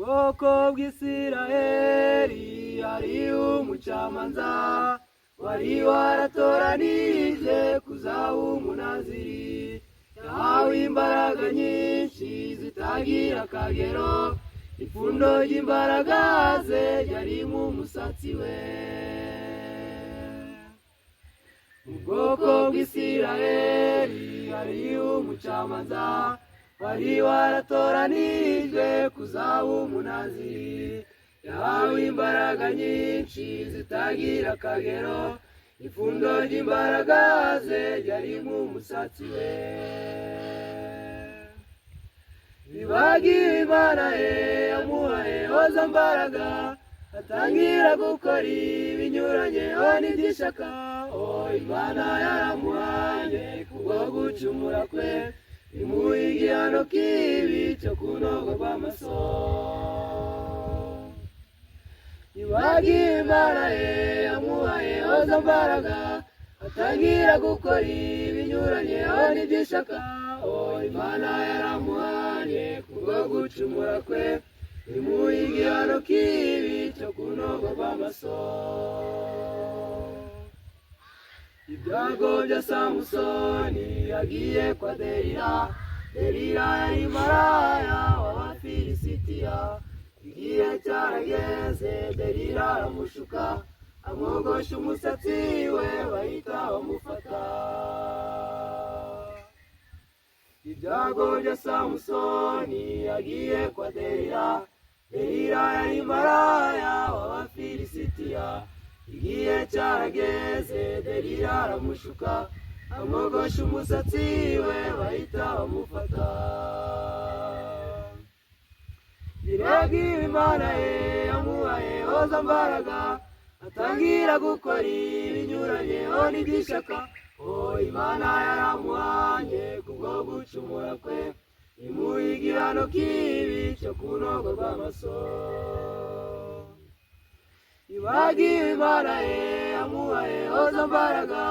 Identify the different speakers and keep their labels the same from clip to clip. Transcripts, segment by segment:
Speaker 1: bwoko bw'Isiraheli hari umucamanza wari waratoranije kuzaba umunaziri. Yahawe imbaraga nyinshi zitagira akagero, ipfundo ry'imbaraga ze ryari mu musatsi we. Mu bwoko bw'Isiraheli hari umucamanza wari waratoranijwe kuzaba umunaziri. Yahawe imbaraga nyinshi zitagira akagero, ipfundo ry'imbaraga ze ryari mu musatsi we. Bibagiwe Imana ye yamuhaye hoza mbaraga, atangira gukora ibinyuranyeho n'iby'ishaka. Imana yaramuhanye kubwo gucumura kwe, imuha igihano kibi cyo kunogorwa amaso. Bibagiwe Imana ye yamuhaye hoza mbaraga, atangira gukora ibinyuranyeho n'iby'ishaka. Imana yaramuhanye kubwo gucumura kwe, imuha igihano kibi cyo kunogorwa amaso. Ibyago bya Samusoni yagiye kwa Delila. Delila yari maraya w'Abafilisitiya. Igihe cyarageze Delila aramushuka, amwogosha umusatsi we bahita bamufata. Ibyago bya Samusoni yagiye kwa Delila. Delila yari maraya w'Abafilisitiya. Igihe cyarageze Delila aramushuka, amwogosha umusatsi we bahita bamufata. Bibagiwe Imana ye yamuhaye hoza mbaraga, atangira gukora ibinyuranyeho n'iby'ishaka. Imana yaramuhanye kubwo gucumura kwe, imuha igihano kibi cyo kunogorwa amaso. Bibagiwe Imana ye yamuhaye hoza mbaraga,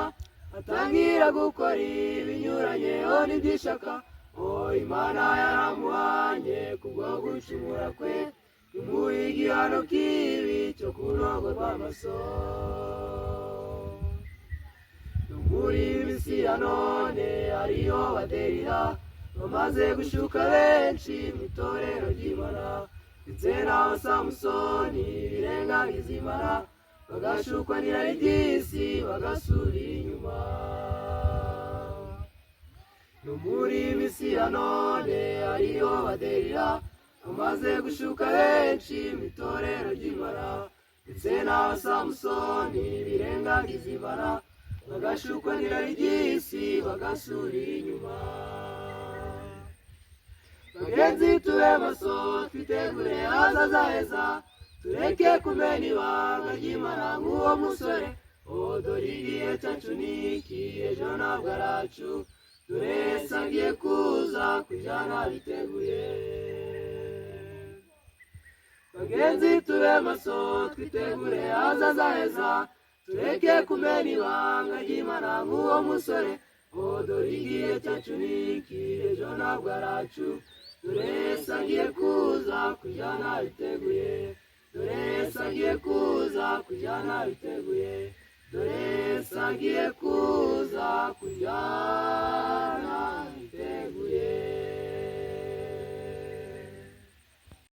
Speaker 1: atangira gukora ibinyuranyeho n'iby'ishaka. Imana yaramuhanye kubwo gucumura kwe, imuha igihano kibi cyo kunogorwa amaso. No muri iyi minsi ya none hariho Delila bamaze gushuka benshi mu itorero ry'Imana, ndetse n'aho Samusoni birengagiza Imana, bagashukwa n'irari ry'isi bagasubira inyuma. No muri iyi minsi ya none hariho Delila bamaze gushuka benshi mu itorero ry'Imana, ndetse n'aho Samusoni birengagiza Imana, bagashukwa n'irari ry'isi bagasubira inyuma. Bagenzi tube maso twitegure ahazaza heza, tureke kumena ibanga ry'Imana nk'uwo musore. Dore igihe cyacu ni iki, ejo ntabwo aracu, dore Yesu agiye kuza kujyana biteguye. Bagenzi tube maso twitegure ahazaza heza, tureke kumena ibanga ry'Imana nk'uwo musore. Dore igihe cyacu ni iki, ejo ntabwo aracu, dore Yesu agiye kuza kujyana biteguye. Dore Yesu agiye kuza kujyana biteguye. Dore Yesu agiye kuza kujyana biteguye.